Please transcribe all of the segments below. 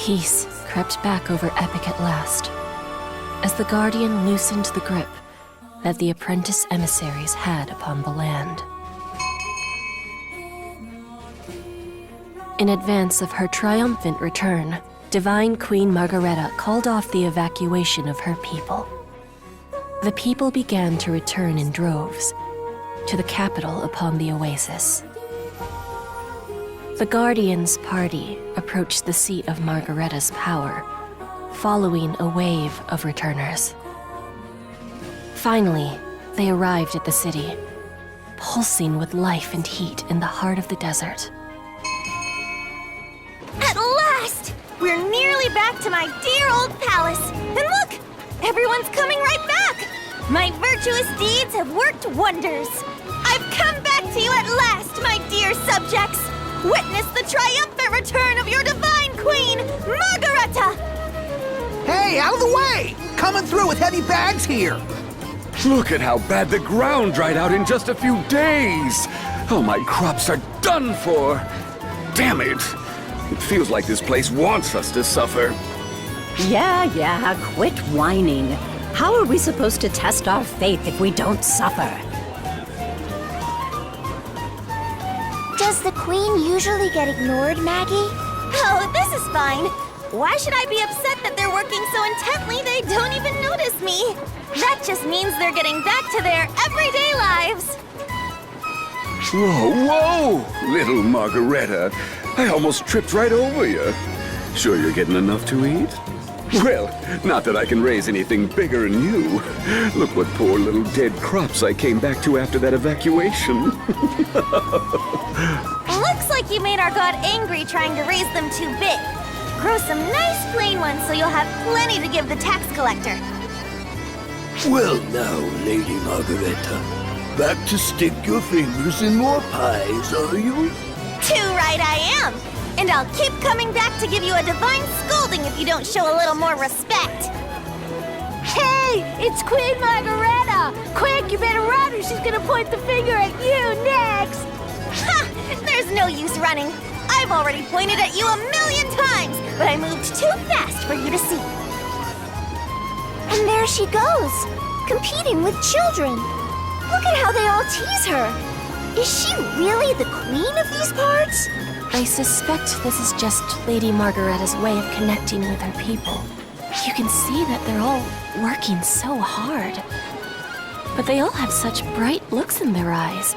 Peace crept back over Epic at last, as the Guardian loosened the grip that the apprentice emissaries had upon the land. In advance of her triumphant return, Divine Queen Margareta called off the evacuation of her people. The people began to return in droves to the capital upon the oasis. The Guardian's party approached the seat of Margareta's power, following a wave of returners. Finally, they arrived at the city, pulsing with life and heat in the heart of the desert. At last! We're nearly back to my dear old palace. And look! Everyone's coming right back! My virtuous deeds have worked wonders. I've come back to you at last, my dear subjects! Witness the triumphant return of your divine queen, Margareta! Hey, out of the way! Coming through with heavy bags here! Look at how bad the ground dried out in just a few days! All my crops are done for! Damn it! It feels like this place wants us to suffer. Yeah, quit whining. How are we supposed to test our faith if we don't suffer? Does the queen usually get ignored, Maggie? Oh, this is fine. Why should I be upset that they're working so intently they don't even notice me? That just means they're getting back to their everyday lives. Whoa, little Margareta. I almost tripped right over you. Sure you're getting enough to eat? Well, not that I can raise anything bigger than you. Look what poor little dead crops I came back to after that evacuation. Looks like you made our god angry trying to raise them too big. Grow some nice plain ones so you'll have plenty to give the tax collector. Well now, Lady Margareta, back to stick your fingers in more pies, are you? Too right I am! And I'll keep coming back to give you a divine scolding if you don't show a little more respect. Hey, it's Queen Margareta! Quick, you better run or she's gonna point the finger at you next! Ha! There's no use running. I've already pointed at you 1,000,000 times, but I moved too fast for you to see. And there she goes, competing with children. Look at how they all tease her. Is she really the queen of these parts? I suspect this is just Lady Margareta's way of connecting with her people. You can see that they're all working so hard. But they all have such bright looks in their eyes.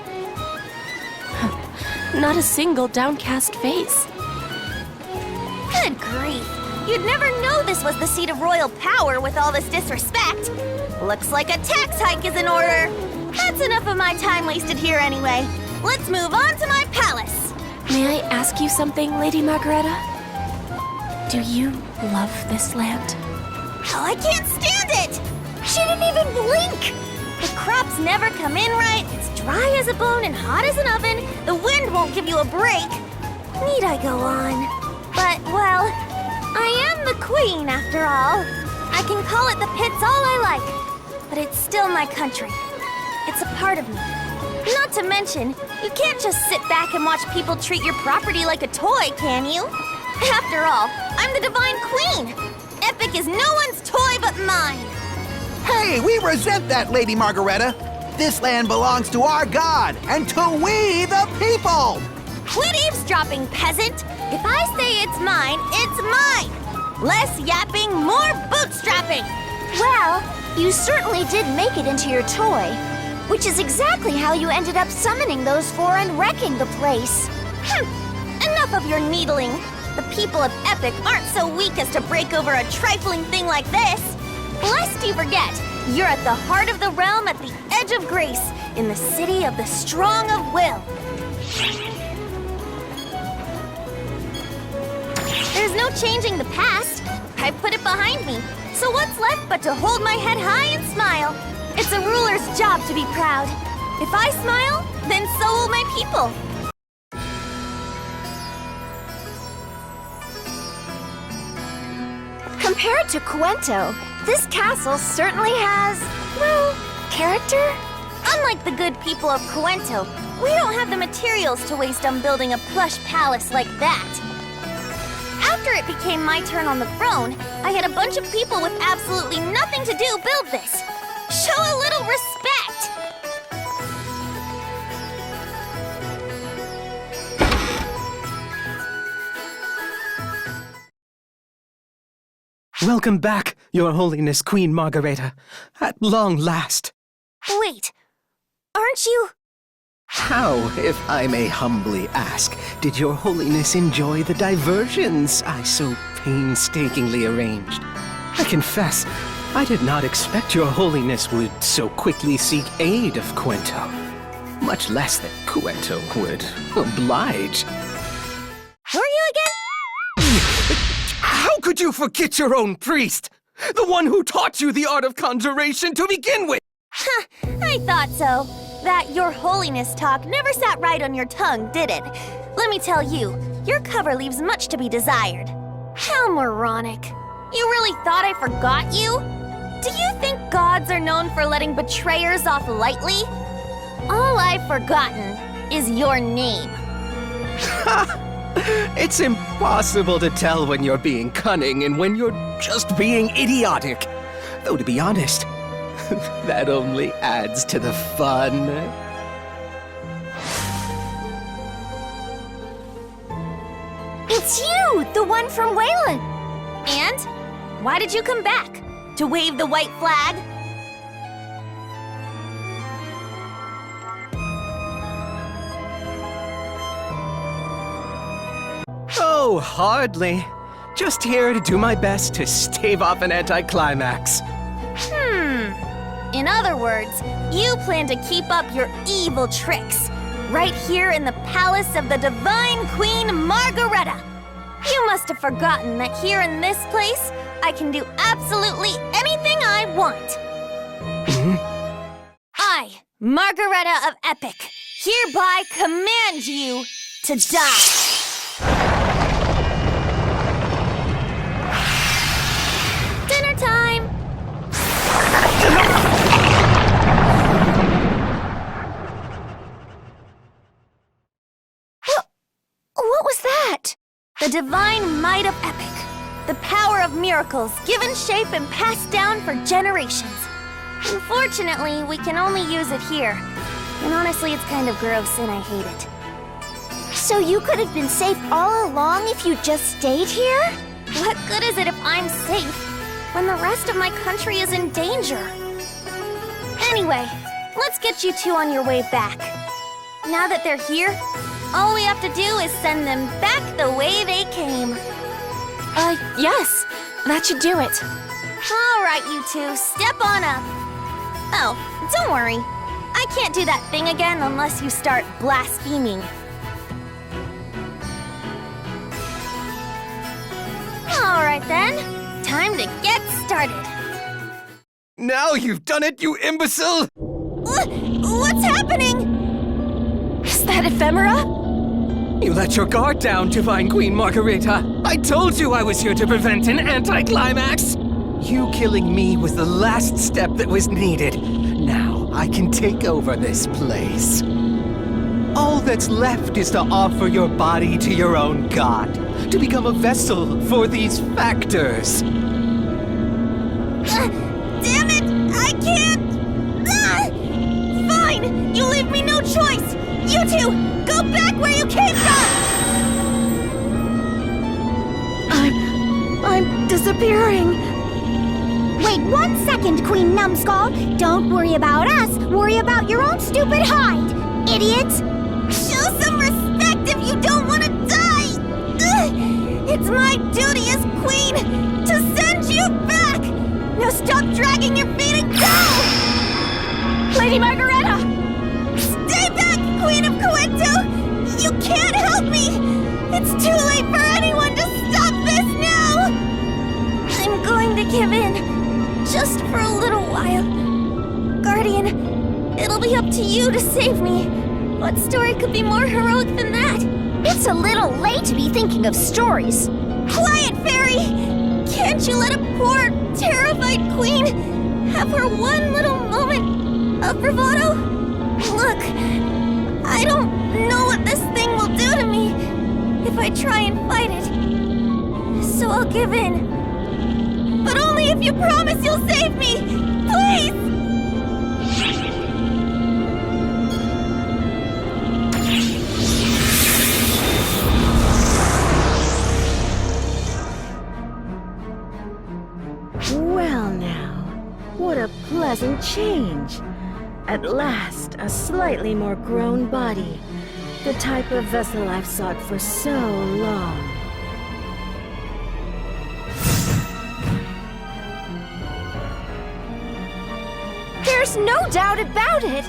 Not a single downcast face. Good grief. You'd never know this was the seat of royal power with all this disrespect. Looks like a tax hike is in order. That's enough of my time wasted here anyway. Let's move on to my palace. May I ask you something, Lady Margareta? Do you love this land? Oh, I can't stand it! She didn't even blink! The crops never come in right, it's dry as a bone and hot as an oven, the wind won't give you a break. Need I go on? But, well, I am the queen after all. I can call it the pits all I like, but it's still my country. It's a part of me. Not to mention, you can't just sit back and watch people treat your property like a toy, can you? After all, I'm the divine queen. Epic is no one's toy but mine. Hey, we resent that, Lady Margareta. This land belongs to our god, and to we the people! Quit eavesdropping, peasant! If I say it's mine, it's mine! Less yapping, more bootstrapping! Well, you certainly did make it into your toy, which is exactly how you ended up summoning those four and wrecking the place. Enough of your needling. The people of Epic aren't so weak as to break over a trifling thing like this. Lest you forget, you're at the heart of the realm at the edge of grace, in the city of the strong of will. There's no changing the past. I've put it behind me. So what's left but to hold my head high and smile? It's a ruler's job to be proud. If I smile, then so will my people. Compared to Cuento, this castle certainly has, well, character? Unlike the good people of Cuento, we don't have the materials to waste on building a plush palace like that. After it became my turn on the throne, I had a bunch of people with absolutely nothing to do build this. Show a little respect! Welcome back, Your Holiness Queen Margareta. At long last. Wait, aren't you... How, if I may humbly ask, did Your Holiness enjoy the diversions I so painstakingly arranged? I confess, I did not expect Your Holiness would so quickly seek aid of Quento. Much less that Quento would oblige. Were you again? How could you forget your own priest? The one who taught you the art of conjuration to begin with! Huh, I thought so. That Your Holiness talk never sat right on your tongue, did it? Let me tell you, your cover leaves much to be desired. How moronic. You really thought I forgot you? Do you think gods are known for letting betrayers off lightly? All I've forgotten is your name. It's impossible to tell when you're being cunning and when you're just being idiotic. Though to be honest, that only adds to the fun. It's you, the one from Wayland. And? Why did you come back? To wave the white flag? Oh, hardly. Just here to do my best to stave off an anticlimax. In other words, you plan to keep up your evil tricks, right here in the palace of the Divine Queen Margareta. You must have forgotten that here in this place, I can do absolutely anything I want. I, Margareta of Epic, hereby command you to die. Dinner time! What was that? The divine might of Epic. The power of miracles given shape and passed down for generations. Unfortunately, we can only use it here. And honestly, it's kind of gross and I hate it. So you could have been safe all along if you just stayed here? What good is it if I'm safe when the rest of my country is in danger? Anyway, let's get you two on your way back. Now that they're here, all we have to do is send them back the way they came. Yes. That should do it. All right, you two, step on up. Oh, don't worry. I can't do that thing again unless you start blaspheming. All right then, time to get started. Now you've done it, you imbecile! What's happening? Is that ephemera? You let your guard down, Divine Queen Margareta. I told you I was here to prevent an anticlimax. You killing me was the last step that was needed. Now I can take over this place. All that's left is to offer your body to your own god, to become a vessel for these factors. Damn it! I can't! Fine! You leave me no choice! You two, go back where you came from! I'm disappearing. Wait 1 second, Queen Numbskull. Don't worry about us. Worry about your own stupid hide, idiots. Show some respect if you don't want to die! It's my duty as queen to send you back! Now stop dragging your feet and go! Lady Margareta! Stay back, Queen of Quento! You can't help me! It's too late for anyone to stop this now! I'm going to give in, just for a little while. Guardian, it'll be up to you to save me. What story could be more heroic than that? It's a little late to be thinking of stories. Quiet, Fairy! Can't you let a poor, terrified queen have her one little moment of bravado? Look, I don't know what this thing will do to me if I try and fight it. I'll give in. But only if you promise you'll save me! Please! Well now, what a pleasant change. At last, a slightly more grown body. The type of vessel I've sought for so long. There's no doubt about it.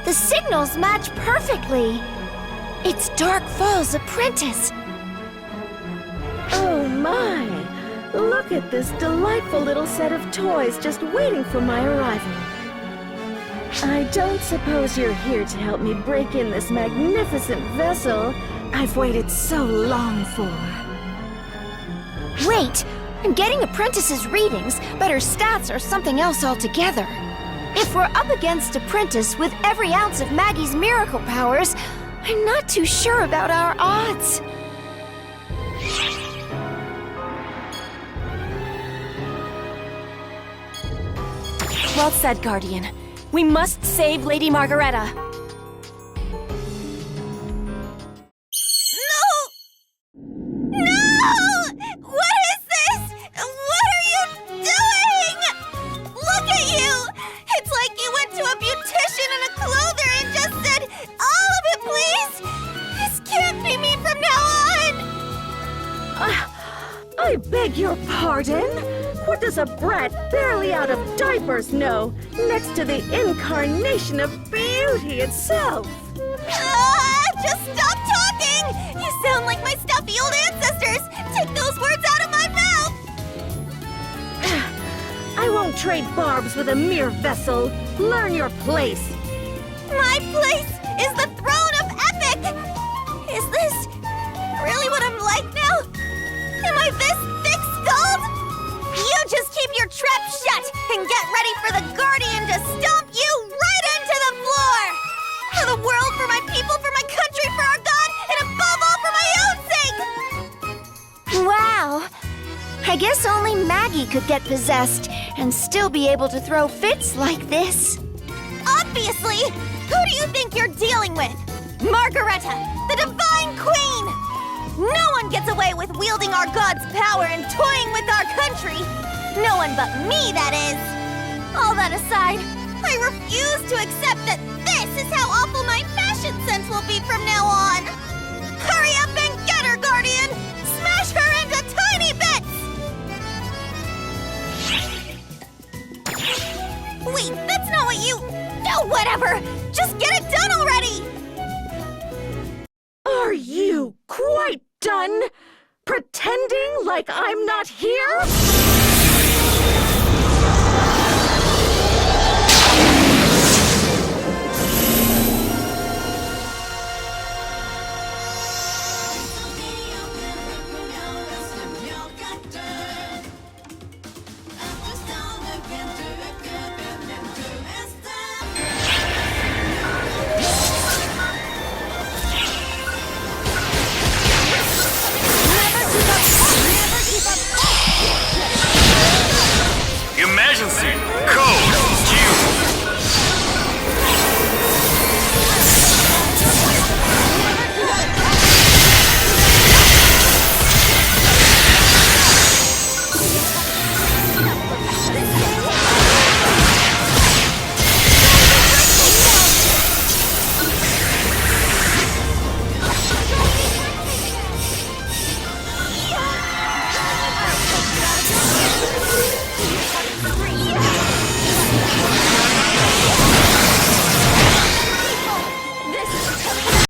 The signals match perfectly. It's Dark Fall's apprentice. Oh my! Look at this delightful little set of toys just waiting for my arrival. I don't suppose you're here to help me break in this magnificent vessel I've waited so long for. Wait, I'm getting Apprentice's readings, but her stats are something else altogether. If we're up against Apprentice with every ounce of Maggie's miracle powers, I'm not too sure about our odds. Well said, Guardian. We must save Lady Margareta. No! No! What is this? What are you doing? Look at you! It's like you went to a beautician and a clother and just said, all of it, please! This can't be me from now on! I beg your pardon? What does a brat barely out of diapers know next to the incarnation of beauty itself? Just stop talking! You sound like my stuffy old ancestors! Take those words out of my mouth! I won't trade barbs with a mere vessel. Learn your place. My place is the throne of Epic! Is this really what I'm like now? Am I this thick-skulled? You just keep your trap shut and get ready for the Guardian to stomp you right into the floor! For the world, for my people, for my country, for our God, and above all for my own sake! Wow. I guess only Maggie could get possessed and still be able to throw fits like this. Obviously! Who do you think you're dealing with? Margareta, the Divine Queen! No one gets away with wielding our God's power and toying with our country! No one but me, that is! All that aside, I refuse to accept that this is how awful my fashion sense will be from now on! Hurry up and get her, Guardian! Smash her into tiny bits! Wait, that's not what you... Oh, whatever! Just get it done already! Are you quite done pretending like I'm not here?